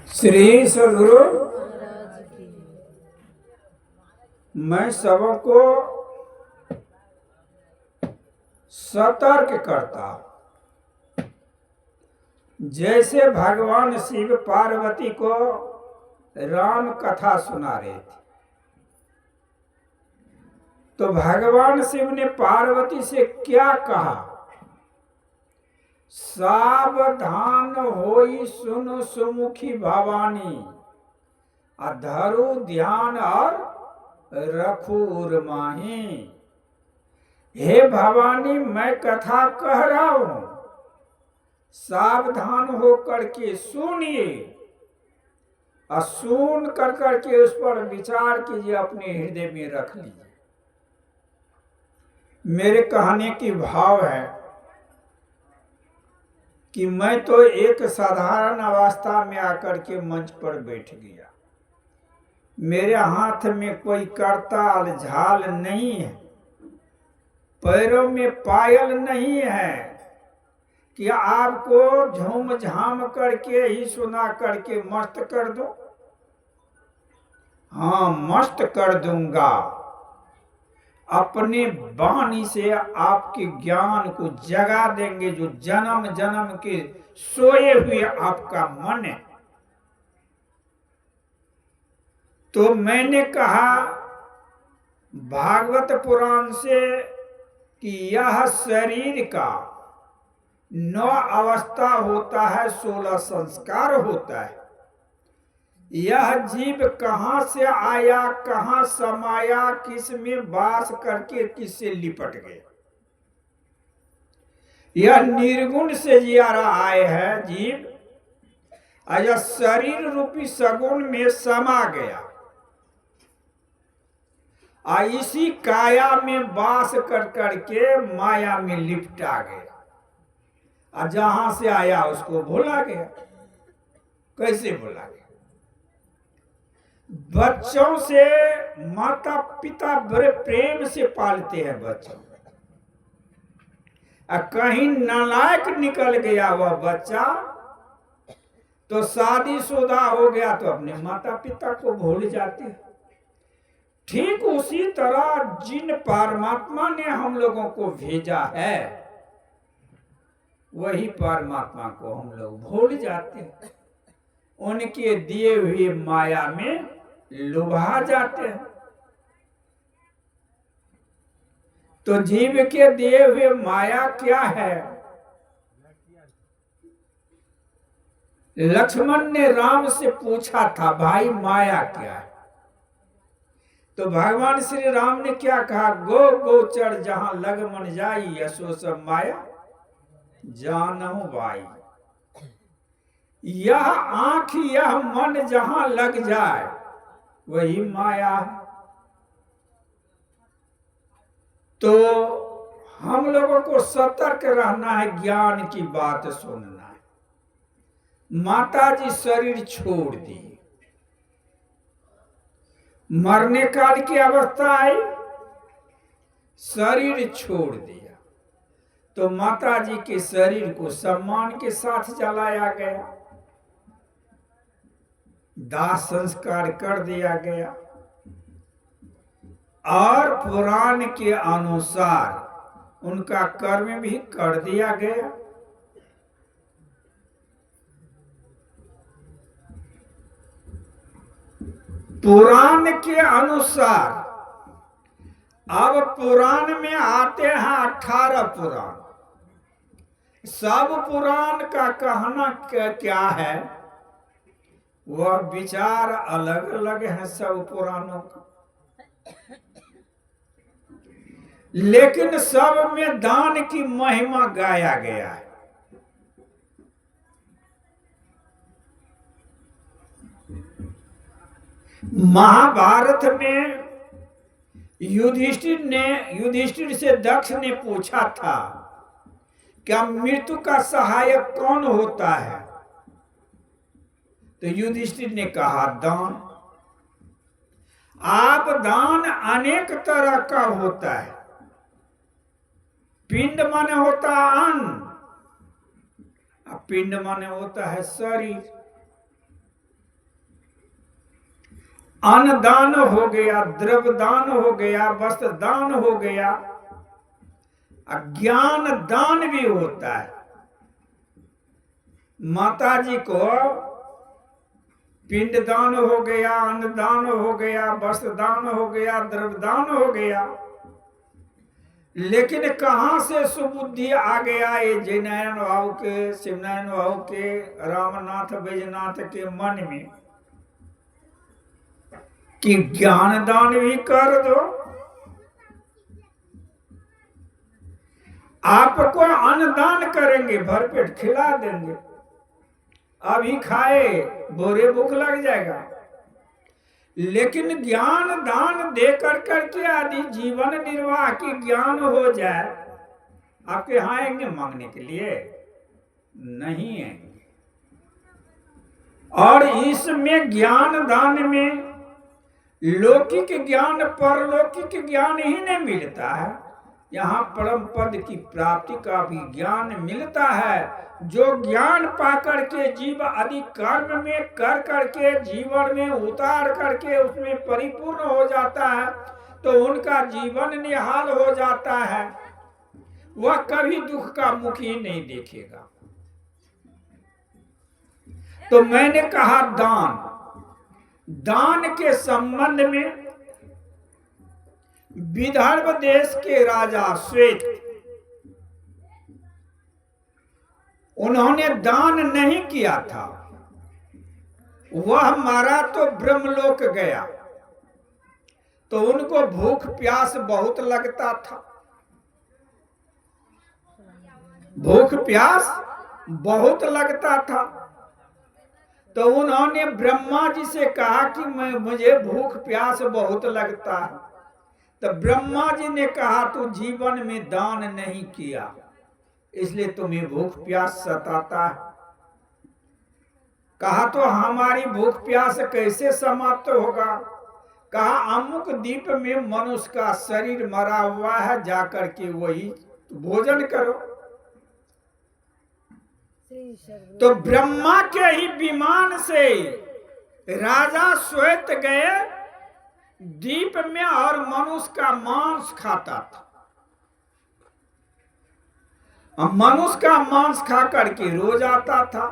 श्री सदगुरु मैं सबको सतर्क करता। जैसे भगवान शिव पार्वती को राम कथा सुना रहे थे, तो भगवान शिव ने पार्वती से क्या कहा? सावधान होई सुनो सुमुखी भवानी, धरो ध्यान और रखो उर्माही। हे भवानी, मैं कथा कह रहा हूं, सावधान होकर के सुनिए और सुन कर के उस पर विचार कीजिए, अपने हृदय में रख लीजिए। मेरे कहने की भाव है कि मैं तो एक साधारण अवस्था में आकर के मंच पर बैठ गया। मेरे हाथ में कोई करताल झाल नहीं है, पैरों में पायल नहीं है कि आपको झूम झाम करके ही सुना करके मस्त कर दो। हाँ, मस्त कर दूंगा। अपने वाणी से आपके ज्ञान को जगा देंगे, जो जन्म जन्म के सोए हुए आपका मन है। तो मैंने कहा भागवत पुराण से कि यह शरीर का 9 अवस्था होता है, 16 संस्कार होता है। यह जीव कहां से आया, कहां समाया, किस में वास करके किससे लिपट गया। यह निर्गुण से जियारा आए है जीव, यह शरीर रूपी सगुण में समा गया, इसी काया में वास कर के माया में लिपटा गया, और जहां से आया उसको भुला गया। कैसे भुला गया? बच्चों से माता पिता बड़े प्रेम से पालते हैं बच्चों, कहीं नालायक निकल गया वह बच्चा तो शादीशुदा हो गया तो अपने माता पिता को भूल जाते हैं। ठीक उसी तरह जिन परमात्मा ने हम लोगों को भेजा है, वही परमात्मा को हम लोग भूल जाते हैं, उनके दिए हुए माया में लुभा जाते हैं। तो जीव के दिए हुए माया क्या है? लक्ष्मण ने राम से पूछा था, भाई माया क्या है? तो भगवान श्री राम ने क्या कहा? गो गोचर जहां लग मन जाई, यसो सब माया जानहु भाई। यह आंख यह मन जहां लग जाए वही माया है। तो हम लोगों को सतर्क रहना है, ज्ञान की बात सुनना है। माता जी शरीर छोड़ दी, मरने काल की अवस्था आई, शरीर छोड़ दिया, तो माता जी के शरीर को सम्मान के साथ जलाया गया, दाह संस्कार कर दिया गया, और पुराण के अनुसार उनका कर्म भी कर दिया गया। पुराण के अनुसार, अब पुराण में आते हैं 18 पुराण। सब पुराण का कहना क्या है? वह विचार अलग अलग है सब पुराणों का, लेकिन सब में दान की महिमा गाया गया है। महाभारत में युधिष्ठिर से दक्ष ने पूछा था, क्या मृत्यु का सहायक कौन होता है? तो युधिष्ठिर ने कहा, दान। आप दान अनेक तरह का होता है। पिंड माने होता है अन्न, पिंड माने होता है शरीर। अन्न दान हो गया, द्रव्य दान हो गया, वस्त्र दान हो गया, ज्ञान दान भी होता है। माता जी को पिंड दान हो गया, अन्न दान हो गया, वस्त्र दान हो गया, द्रव्य दान हो गया, लेकिन कहां से सुबुद्धि आ गया ये जयनारायण भाव के, शिवनारायण भाव के, रामनाथ बैजनाथ के मन में कि ज्ञान दान भी कर दो। आपको अन्न दान करेंगे, भरपेट खिला देंगे, अभी खाए बोरे भूख लग जाएगा, लेकिन ज्ञान दान दे कर करके आदि जीवन निर्वाह की ज्ञान हो जाए, आपके यहाँ आएंगे मांगने के लिए? नहीं आएंगे। और इसमें ज्ञान दान में लौकिक ज्ञान परलौकिक ज्ञान ही नहीं मिलता है, यहाँ परम पद की प्राप्ति का भी ज्ञान मिलता है। जो ज्ञान पाकर के जीव आदि कर्म में कर करके जीवन में उतार करके उसमें परिपूर्ण हो जाता है, तो उनका जीवन निहाल हो जाता है, वह कभी दुख का मुख ही नहीं देखेगा। तो मैंने कहा दान, दान के संबंध में विदर्भ देश के राजा श्वेत, उन्होंने दान नहीं किया था, वह मारा तो ब्रह्मलोक गया, तो उनको भूख प्यास बहुत लगता था, भूख प्यास बहुत लगता था, तो उन्होंने ब्रह्मा जी से कहा कि मुझे भूख प्यास बहुत लगता है। तो ब्रह्मा जी ने कहा तू जीवन में दान नहीं किया, इसलिए तुम्हें भूख प्यास सताता है। कहा तो हमारी भूख प्यास कैसे समाप्त होगा? कहा अमुक द्वीप में मनुष्य का शरीर मरा हुआ है, जाकर के वही भोजन करो। तो ब्रह्मा के ही विमान से राजा श्वेत गए द्वीप में और मनुष्य का मांस खाता था। मनुष्य का मांस खा करके रोज आता था।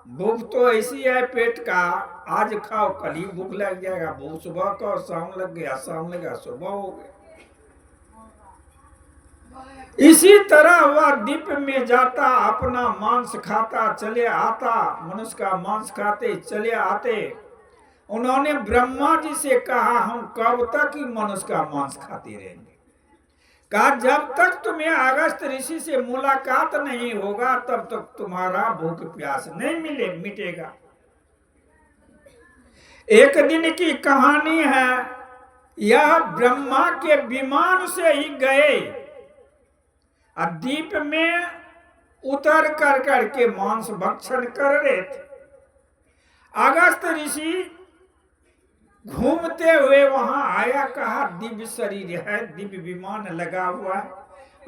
भूख तो ऐसी है पेट का, आज खाओ कल ही भूख लग जाएगा, भूख सुबह का और शाम लग गया, शाम लगा सुबह हो गया। इसी तरह वह द्वीप में जाता, अपना मांस खाता चले आता, मनुष्य का मांस खाते चले आते। उन्होंने ब्रह्मा जी से कहा हम कब तक ही मनुष्य का मांस खाते रहेंगे? कहा जब तक तुम्हें अगस्त ऋषि से मुलाकात नहीं होगा तब तक तुम्हारा भूख प्यास नहीं मिटेगा। एक दिन की कहानी है, यह ब्रह्मा के विमान से ही गए, द्वीप में उतर कर करके मांस भक्षण कर रहे थे। अगस्त ऋषि घूमते हुए वहां आया, कहा दिव्य शरीर है, दिव्य विमान लगा हुआ है,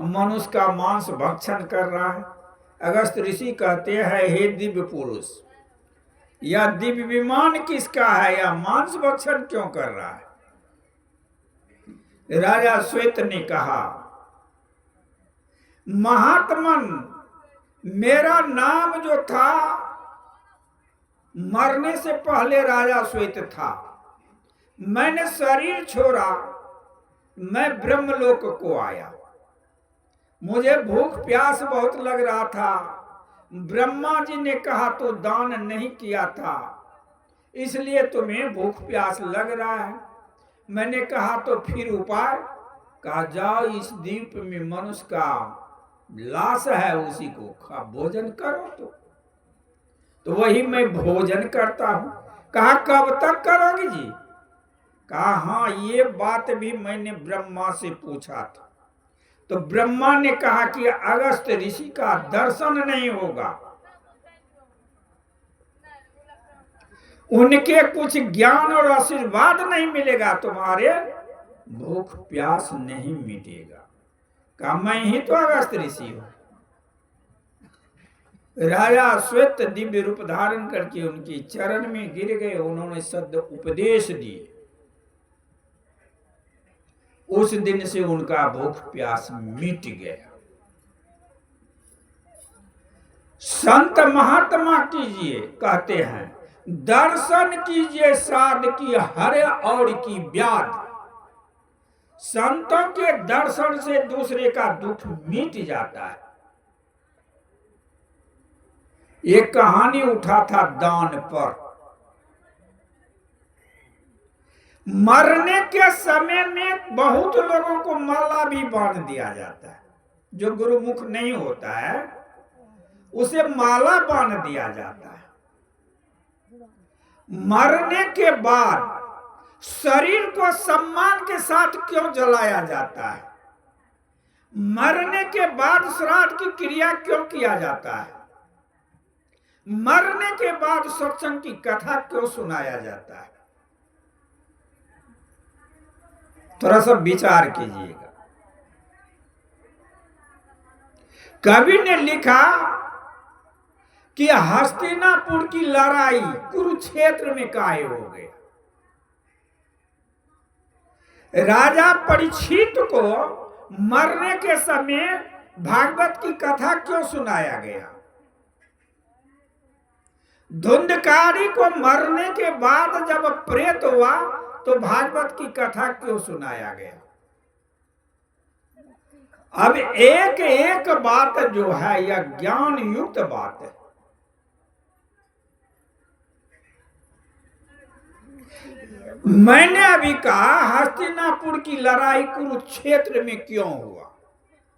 मनुष्य का मांस भक्षण कर रहा है। अगस्त ऋषि कहते हैं हे दिव्य पुरुष, यह दिव्य विमान किसका है? यह मांस भक्षण क्यों कर रहा है? राजा श्वेत ने कहा महात्मन, मेरा नाम जो था मरने से पहले राजा श्वेत था, मैंने शरीर छोड़ा, मैं ब्रह्मलोक को आया, मुझे भूख प्यास बहुत लग रहा था। ब्रह्मा जी ने कहा तो दान नहीं किया था, इसलिए तुम्हें भूख प्यास लग रहा है। मैंने कहा तो फिर उपाय? कहा जाओ इस द्वीप में मनुष्य का लाश है, उसी को भोजन करो। तो वही मैं भोजन करता हूं। कहा कब तक करोगे जी? कहा हाँ, ये बात भी मैंने ब्रह्मा से पूछा था। तो ब्रह्मा ने कहा कि अगस्त ऋषि का दर्शन नहीं होगा, उनके कुछ ज्ञान और आशीर्वाद नहीं मिलेगा, तुम्हारे भूख प्यास नहीं मिटेगा। कहा मैं ही तो अगस्त ऋषि हूं। राजा श्वेत दिव्य रूप धारण करके उनके चरण में गिर गए, उन्होंने सद उपदेश दिए। उस दिन से उनका भूख प्यास मिट गया। संत महात्मा कीजिए, कहते हैं दर्शन कीजिए साध की हरे और की व्याध। संतों के दर्शन से दूसरे का दुख मिट जाता है। एक कहानी उठा था दान पर। मरने के समय में बहुत लोगों को माला भी बांध दिया जाता है। जो गुरुमुख नहीं होता है उसे माला बांध दिया जाता है। मरने के बाद शरीर को सम्मान के साथ क्यों जलाया जाता है? मरने के बाद श्राद्ध की क्रिया क्यों किया जाता है? मरने के बाद सत्संग की कथा क्यों सुनाया जाता है? थोड़ा सा विचार कीजिएगा। कवि ने लिखा कि हस्तिनापुर की लड़ाई कुरुक्षेत्र में काहे हो गई। राजा परीक्षित को मरने के समय भागवत की कथा क्यों सुनाया गया? धुंधकारी को मरने के बाद जब प्रेत हुआ तो भागवत की कथा क्यों सुनाया गया? अब एक एक बात जो है यह ज्ञान युक्त बात है। मैंने अभी कहा हस्तिनापुर की लड़ाई कुरुक्षेत्र में क्यों हुआ?